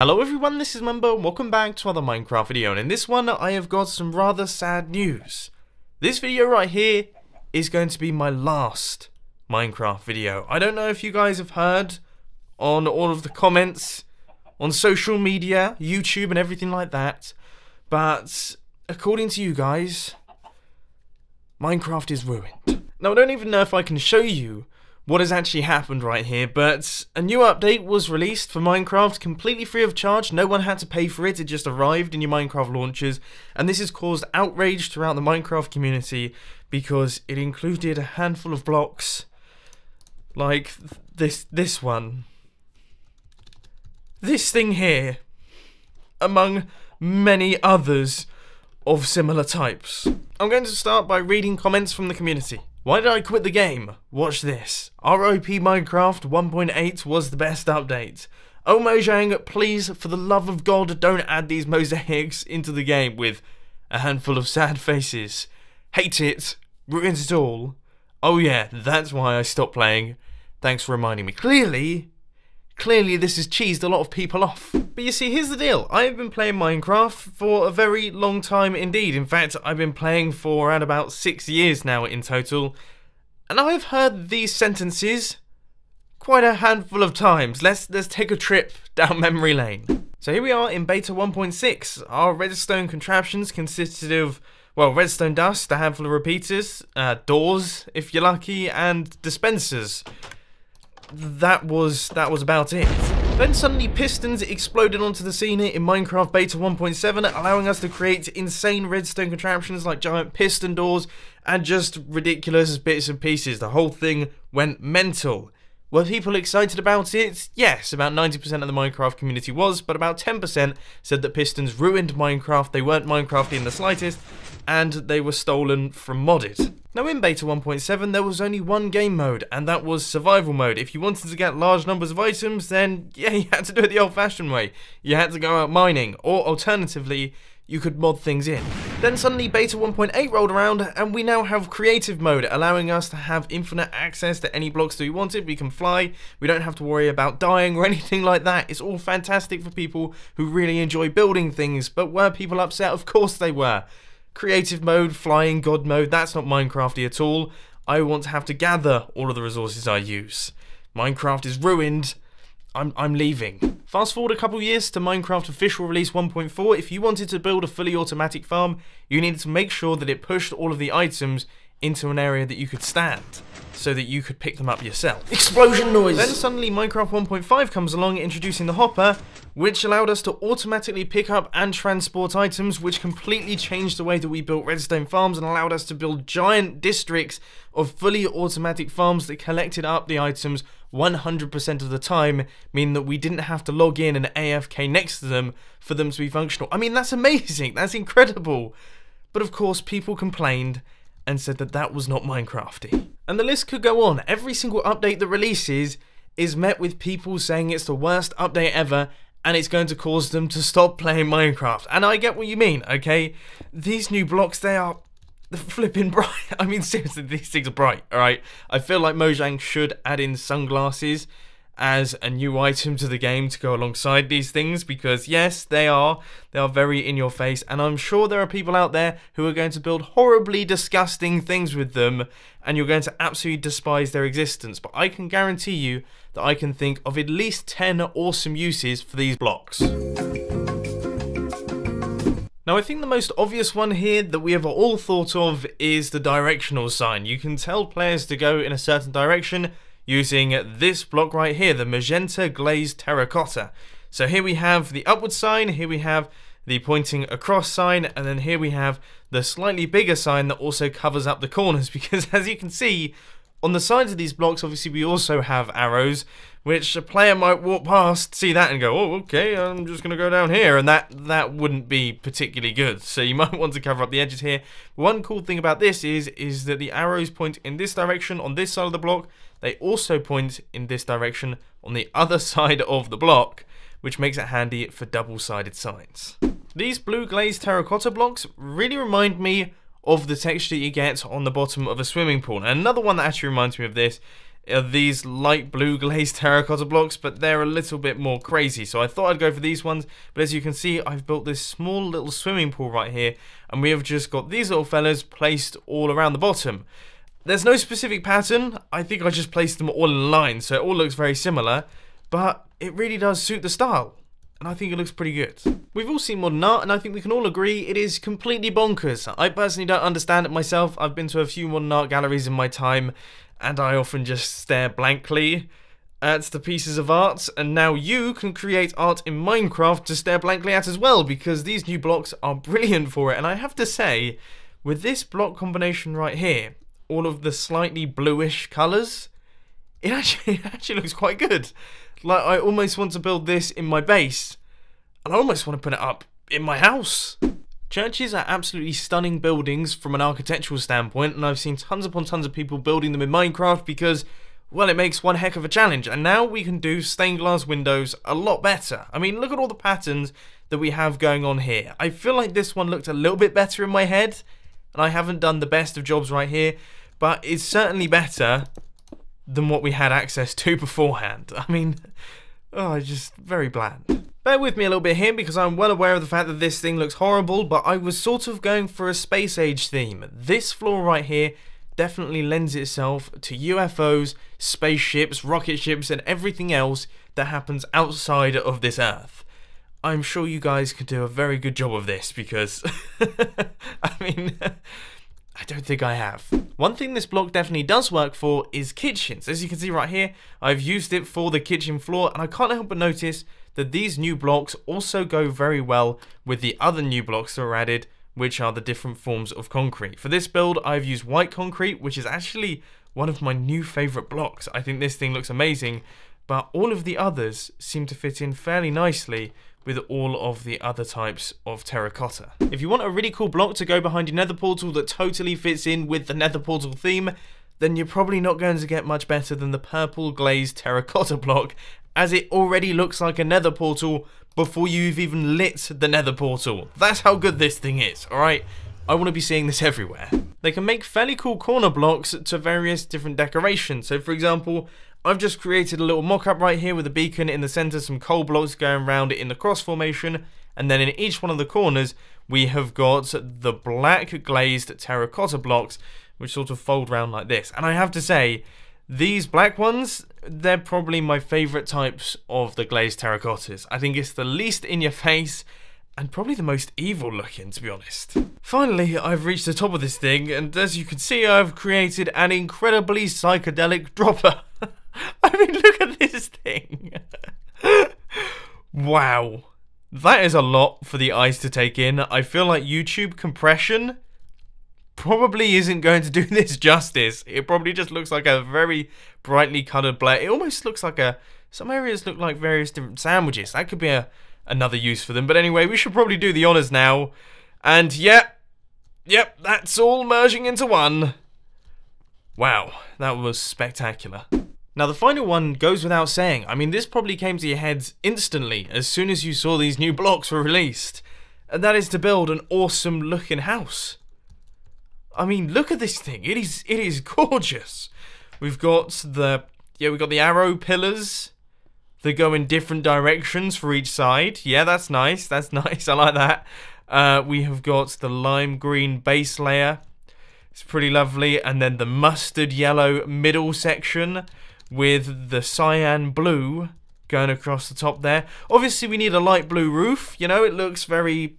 Hello everyone, this is Mumbo and welcome back to another Minecraft video, and in this one I have got some rather sad news. This video right here is going to be my last Minecraft video. I don't know if you guys have heard on all of the comments on social media, YouTube and everything like that, but according to you guys, Minecraft is ruined. Now I don't even know if I can show you what has actually happened right here, but a new update was released for Minecraft completely free of charge. No one had to pay for it, it just arrived in your Minecraft launchers, and this has caused outrage throughout the Minecraft community because it included a handful of blocks like this one. This thing here, among many others of similar types. I'm going to start by reading comments from the community. Why did I quit the game? Watch this. ROP Minecraft 1.8 was the best update. Oh Mojang, please, for the love of God, don't add these mosaics into the game with a handful of sad faces. Hate it. Ruins it all. Oh yeah, that's why I stopped playing. Thanks for reminding me. Clearly this has cheesed a lot of people off. But you see, here's the deal. I've been playing Minecraft for a very long time indeed. In fact, I've been playing for around about 6 years now in total. And I've heard these sentences quite a handful of times. Let's take a trip down memory lane. So here we are in beta 1.6. Our redstone contraptions consisted of, well, redstone dust, a handful of repeaters, doors, if you're lucky, and dispensers. That was about it. Then suddenly pistons exploded onto the scene in Minecraft Beta 1.7, allowing us to create insane redstone contraptions like giant piston doors and just ridiculous bits and pieces. The whole thing went mental. Were people excited about it? Yes, about 90% of the Minecraft community was, but about 10% said that pistons ruined Minecraft, they weren't Minecrafty in the slightest, and they were stolen from modded. Now in Beta 1.7 there was only one game mode, and that was survival mode. If you wanted to get large numbers of items, then yeah, you had to do it the old-fashioned way. You had to go out mining, or alternatively, you could mod things in. Then suddenly Beta 1.8 rolled around, and we now have creative mode, allowing us to have infinite access to any blocks that we wanted. We can fly, we don't have to worry about dying or anything like that. It's all fantastic for people who really enjoy building things, but were people upset? Of course they were. Creative mode, flying, god mode, that's not Minecrafty at all. I want to have to gather all of the resources I use. Minecraft is ruined. I'm leaving. Fast forward a couple years to Minecraft official release 1.4. If you wanted to build a fully automatic farm, you needed to make sure that it pushed all of the items into an area that you could stand, so that you could pick them up yourself. Explosion noise! Then suddenly Minecraft 1.5 comes along, introducing the hopper, which allowed us to automatically pick up and transport items, which completely changed the way that we built redstone farms and allowed us to build giant districts of fully automatic farms that collected up the items 100% of the time, meaning that we didn't have to log in and AFK next to them for them to be functional. I mean, that's amazing, that's incredible. But of course, people complained and said that that was not Minecrafty. And the list could go on. Every single update that releases is met with people saying it's the worst update ever and it's going to cause them to stop playing Minecraft. And I get what you mean, okay? These new blocks, they're flipping bright. I mean, seriously, these things are bright, alright? I feel like Mojang should add in sunglasses as a new item to the game to go alongside these things, because yes, they are very in your face, and I'm sure there are people out there who are going to build horribly disgusting things with them and you're going to absolutely despise their existence. But I can guarantee you that I can think of at least 10 awesome uses for these blocks. Now I think the most obvious one here that we have all thought of is the directional sign. You can tell players to go in a certain direction using this block right here, the magenta glazed terracotta. So here we have the upward sign, here we have the pointing across sign, and then here we have the slightly bigger sign that also covers up the corners, because as you can see, on the sides of these blocks, obviously we also have arrows, which a player might walk past, see that and go, oh, okay, I'm just going to go down here, and that wouldn't be particularly good. So you might want to cover up the edges here. One cool thing about this is that the arrows point in this direction on this side of the block. They also point in this direction on the other side of the block, which makes it handy for double-sided signs. These blue glazed terracotta blocks really remind me of the texture you get on the bottom of a swimming pool. And another one that actually reminds me of this are these light blue glazed terracotta blocks, but they're a little bit more crazy, so I thought I'd go for these ones. But as you can see, I've built this small little swimming pool right here, and we have just got these little fellas placed all around the bottom. There's no specific pattern. I think I just placed them all in line, so it all looks very similar, but it really does suit the style, and I think it looks pretty good. We've all seen modern art, and I think we can all agree it is completely bonkers. I personally don't understand it myself. I've been to a few modern art galleries in my time, and I often just stare blankly at the pieces of art, and now you can create art in Minecraft to stare blankly at as well, because these new blocks are brilliant for it. And I have to say, with this block combination right here, all of the slightly bluish colours, it actually looks quite good. Like, I almost want to build this in my base, and I almost want to put it up in my house. Churches are absolutely stunning buildings from an architectural standpoint, and I've seen tons upon tons of people building them in Minecraft because, well, it makes one heck of a challenge. And now we can do stained glass windows a lot better. I mean, look at all the patterns that we have going on here. I feel like this one looked a little bit better in my head, and I haven't done the best of jobs right here, but it's certainly better than what we had access to beforehand. I mean, oh, just very bland. Bear with me a little bit here because I'm well aware of the fact that this thing looks horrible, but I was sort of going for a space age theme. This floor right here definitely lends itself to UFOs, spaceships, rocket ships, and everything else that happens outside of this Earth. I'm sure you guys could do a very good job of this because, I mean, I don't think I have. One thing this block definitely does work for is kitchens. As you can see right here, I've used it for the kitchen floor, and I can't help but notice that these new blocks also go very well with the other new blocks that are added, which are the different forms of concrete. For this build, I've used white concrete, which is actually one of my new favourite blocks. I think this thing looks amazing, but all of the others seem to fit in fairly nicely with all of the other types of terracotta. If you want a really cool block to go behind your nether portal that totally fits in with the nether portal theme, then you're probably not going to get much better than the purple glazed terracotta block, as it already looks like a nether portal before you've even lit the nether portal. That's how good this thing is, alright? I want to be seeing this everywhere. They can make fairly cool corner blocks to various different decorations. So for example, I've just created a little mock-up right here with a beacon in the center, some coal blocks going around it in the cross formation, and then in each one of the corners we have got the black glazed terracotta blocks which sort of fold round like this. And I have to say, these black ones, they're probably my favourite types of the glazed terracottas. I think it's the least in your face and probably the most evil looking, to be honest. Finally, I've reached the top of this thing, and as you can see, I've created an incredibly psychedelic dropper. I mean, look at this thing. Wow. That is a lot for the eyes to take in. I feel like YouTube compression probably isn't going to do this justice. It probably just looks like a very brightly coloured black. It almost looks like some areas look like various different sandwiches. That could be another use for them. But anyway, we should probably do the honours now. And yep, that's all merging into one. Wow, that was spectacular. Now the final one goes without saying. I mean, this probably came to your heads instantly as soon as you saw these new blocks were released. And that is to build an awesome looking house. I mean, look at this thing. It is gorgeous. We've got the arrow pillars that go in different directions for each side. Yeah, that's nice. That's nice. I like that. We have got the lime green base layer. It's pretty lovely. And then the mustard yellow middle section with the cyan blue going across the top there. Obviously, we need a light blue roof. You know, it looks very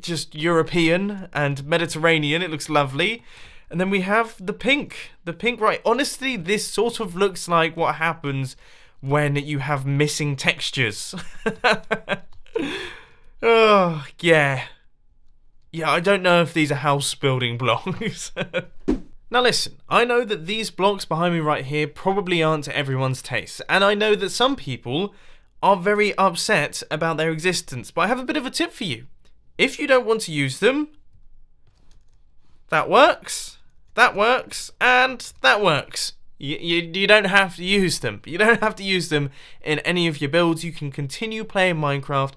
just European and Mediterranean. It looks lovely. And then we have the pink. The pink, right. Honestly, this sort of looks like what happens when you have missing textures. Oh, yeah. Yeah, I don't know if these are house building blocks. Now listen, I know that these blocks behind me right here probably aren't to everyone's taste, and I know that some people are very upset about their existence, but I have a bit of a tip for you. If you don't want to use them, that works, and that works. You don't have to use them. You don't have to use them in any of your builds. You can continue playing Minecraft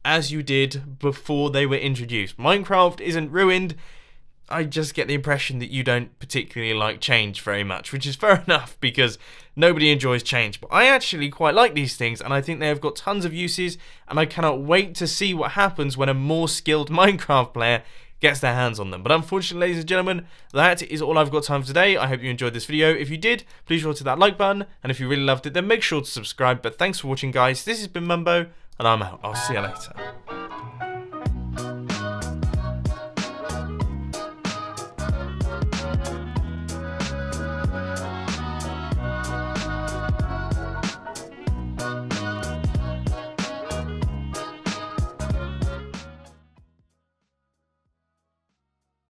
as you did before they were introduced. Minecraft isn't ruined. I just get the impression that you don't particularly like change very much, which is fair enough because nobody enjoys change. But I actually quite like these things, and I think they have got tons of uses, and I cannot wait to see what happens when a more skilled Minecraft player gets their hands on them. But unfortunately, ladies and gentlemen, that is all I've got time for today. I hope you enjoyed this video. If you did, please roll to that like button, and if you really loved it, then make sure to subscribe. But thanks for watching, guys. This has been Mumbo, and I'm out. I'll see you later.